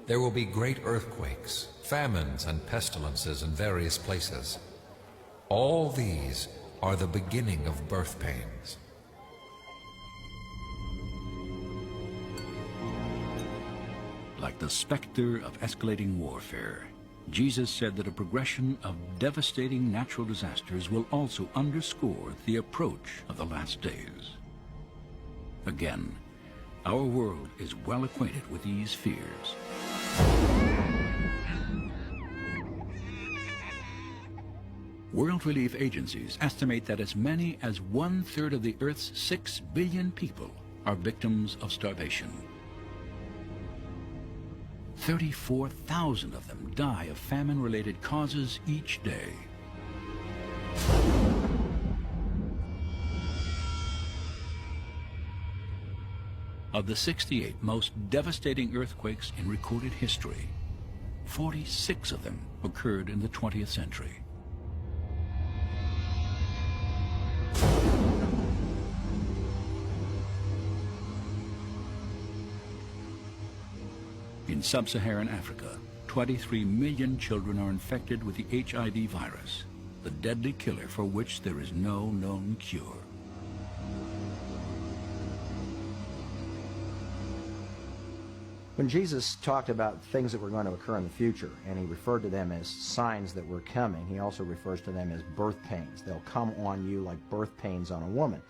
There will be great earthquakes, famines, and pestilences in various places. All these are the beginning of birth pains. Like the specter of escalating warfare, Jesus said that a progression of devastating natural disasters will also underscore the approach of the last days. Again, our world is well acquainted with these fears. World relief agencies estimate that as many as 1/3 of the Earth's 6 billion people are victims of starvation. 34,000 of them die of famine-related causes each day. Of the 68 most devastating earthquakes in recorded history, 46 of them occurred in the 20th century. In sub-Saharan Africa, 23 million children are infected with the HIV virus, the deadly killer for which there is no known cure. When Jesus talked about things that were going to occur in the future, and he referred to them as signs that were coming, he also refers to them as birth pains. They'll come on you like birth pains on a woman.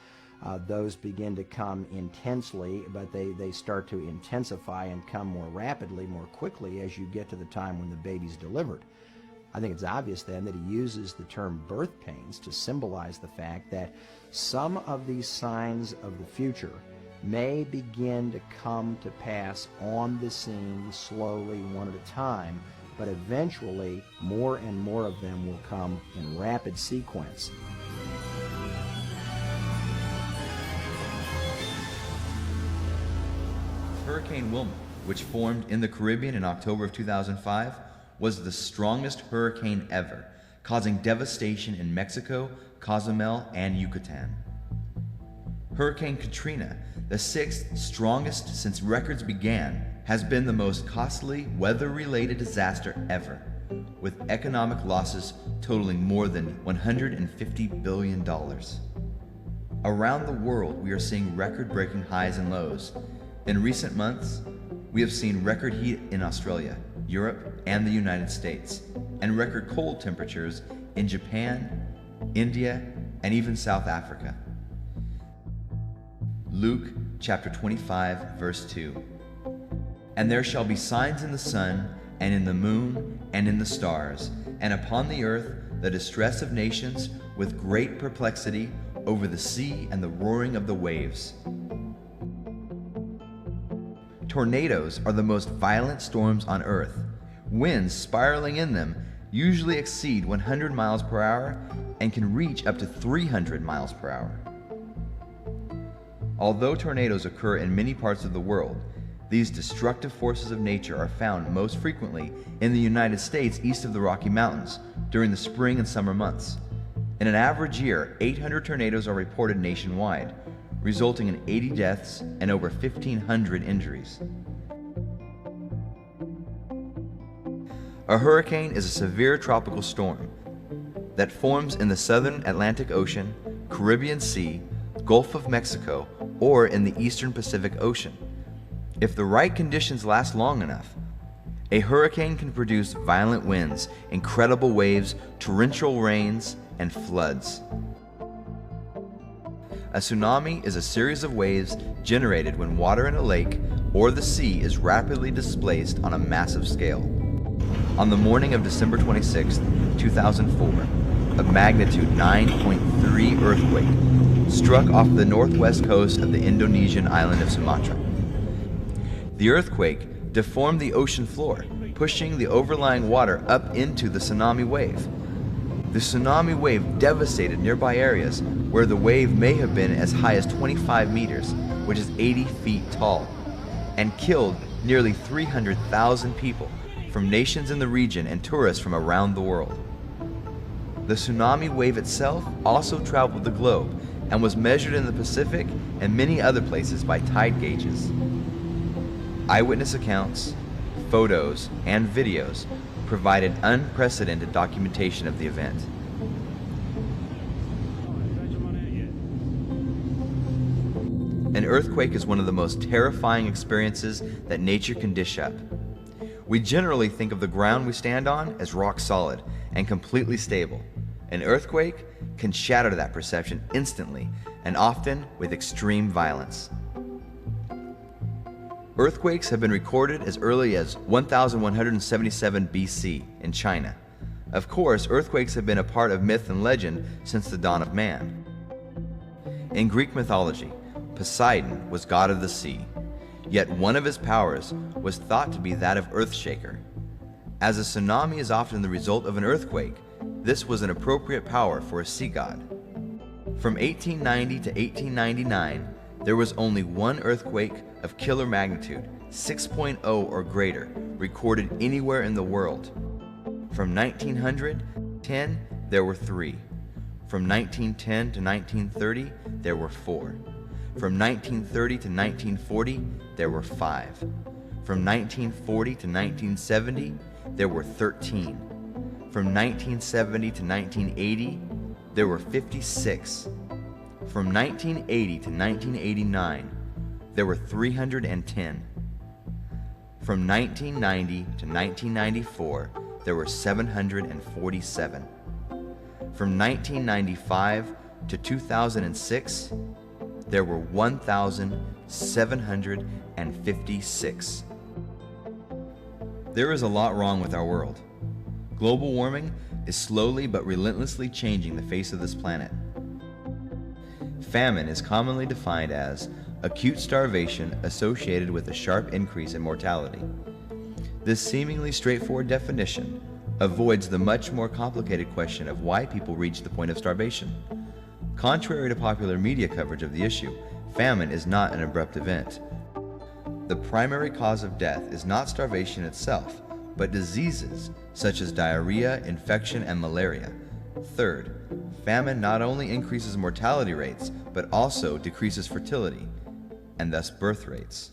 Those begin to come intensely, but they start to intensify and come more rapidly, more quickly as you get to the time when the baby's delivered. I think it's obvious then that he uses the term birth pains to symbolize the fact that some of these signs of the future may begin to come to pass on the scene slowly, one at a time, but eventually more and more of them will come in rapid sequence. Hurricane Wilma, which formed in the Caribbean in October of 2005, was the strongest hurricane ever, causing devastation in Mexico, Cozumel, and Yucatan. Hurricane Katrina, the sixth strongest since records began, has been the most costly weather-related disaster ever, with economic losses totaling more than $150 billion. Around the world, we are seeing record-breaking highs and lows. In recent months, we have seen record heat in Australia, Europe, and the United States, and record cold temperatures in Japan, India, and even South Africa. Luke chapter 25, verse 2. And there shall be signs in the sun, and in the moon, and in the stars, and upon the earth the distress of nations, with great perplexity over the sea and the roaring of the waves. Tornadoes are the most violent storms on Earth. Winds spiraling in them usually exceed 100 miles per hour and can reach up to 300 miles per hour. Although tornadoes occur in many parts of the world, these destructive forces of nature are found most frequently in the United States east of the Rocky Mountains during the spring and summer months. In an average year, 800 tornadoes are reported nationwide, resulting in 80 deaths and over 1,500 injuries. A hurricane is a severe tropical storm that forms in the southern Atlantic Ocean, Caribbean Sea, Gulf of Mexico, or in the eastern Pacific Ocean. If the right conditions last long enough, a hurricane can produce violent winds, incredible waves, torrential rains, and floods. A tsunami is a series of waves generated when water in a lake or the sea is rapidly displaced on a massive scale. On the morning of December 26, 2004, a magnitude 9.3 earthquake struck off the northwest coast of the Indonesian island of Sumatra. The earthquake deformed the ocean floor, pushing the overlying water up into the tsunami wave. The tsunami wave devastated nearby areas where the wave may have been as high as 25 meters, which is 80 feet tall, and killed nearly 300,000 people from nations in the region and tourists from around the world. The tsunami wave itself also traveled the globe and was measured in the Pacific and many other places by tide gauges. Eyewitness accounts, photos, and videos provided unprecedented documentation of the event. An earthquake is one of the most terrifying experiences that nature can dish up. We generally think of the ground we stand on as rock solid and completely stable. An earthquake can shatter that perception instantly and often with extreme violence. Earthquakes have been recorded as early as 1177 BC in China. Of course, earthquakes have been a part of myth and legend since the dawn of man. In Greek mythology, Poseidon was god of the sea, yet one of his powers was thought to be that of Earthshaker. As a tsunami is often the result of an earthquake, this was an appropriate power for a sea god. From 1890 to 1899, there was only one earthquake of killer magnitude, 6.0 or greater, recorded anywhere in the world. From 1910, there were 3. From 1910 to 1930, there were 4. From 1930 to 1940, there were 5. From 1940 to 1970, there were 13. From 1970 to 1980, there were 56. From 1980 to 1989, there were 310. From 1990 to 1994, there were 747. From 1995 to 2006, there were 1,756. There is a lot wrong with our world. Global warming is slowly but relentlessly changing the face of this planet. Famine is commonly defined as acute starvation associated with a sharp increase in mortality. This seemingly straightforward definition avoids the much more complicated question of why people reach the point of starvation. Contrary to popular media coverage of the issue, famine is not an abrupt event. The primary cause of death is not starvation itself, but diseases such as diarrhea, infection, and malaria. Third, famine not only increases mortality rates, but also decreases fertility, and thus birth rates.